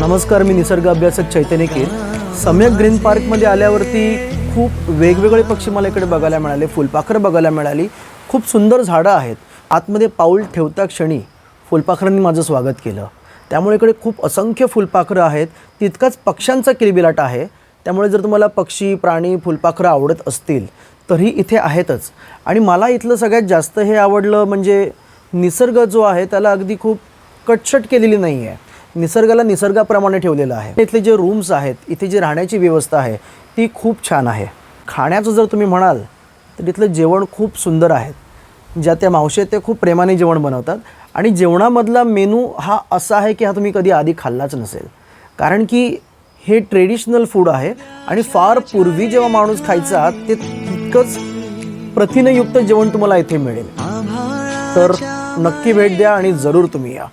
नमस्कार, मी निसर्ग अभ्यासक चैतन्य कीर. सम्यक ग्रीन पार्कमध्ये आल्यावरती खूप वेगवेगळे पक्षी मला इकडे बघायला मिळाले, फुलपाखरं बघायला मिळाली. खूप सुंदर झाडं आहेत. आतमध्ये पाऊल ठेवता क्षणी फुलपाखरांनी माझं स्वागत केलं. त्यामुळे इकडे खूप असंख्य फुलपाखरं आहेत. तितकाच पक्ष्यांचा किलबिलाट आहे. त्यामुळे जर तुम्हाला पक्षी, प्राणी, फुलपाखरं आवडत असतील तरी इथे आहेतच. आणि मला इथलं सगळ्यात जास्त हे आवडलं म्हणजे निसर्ग जो आहे त्याला अगदी खूप कटछट केलेली नाही आहे. निसर्गाला निसर्गाप्रमाणे ठेवलेलं आहे. इथले जे रूम्स आहेत, इथे जी राहण्याची व्यवस्था आहे ती खूप छान आहे. खाण्याचं जर तुम्ही म्हणाल तर इथलं जेवण खूप सुंदर आहे. ज्या त्या मावशी आहेत ते खूप प्रेमाने जेवण बनवतात. आणि जेवणामधला मेनू हा असा आहे की हा तुम्ही कधी आधी खाल्लाच नसेल. कारण की हे ट्रेडिशनल फूड आहे आणि फार पूर्वी जेव्हा माणूस खायचा ते तितकंच प्रथिनयुक्त जेवण तुम्हाला इथे मिळेल. तर नक्की भेट द्या आणि जरूर तुम्ही या.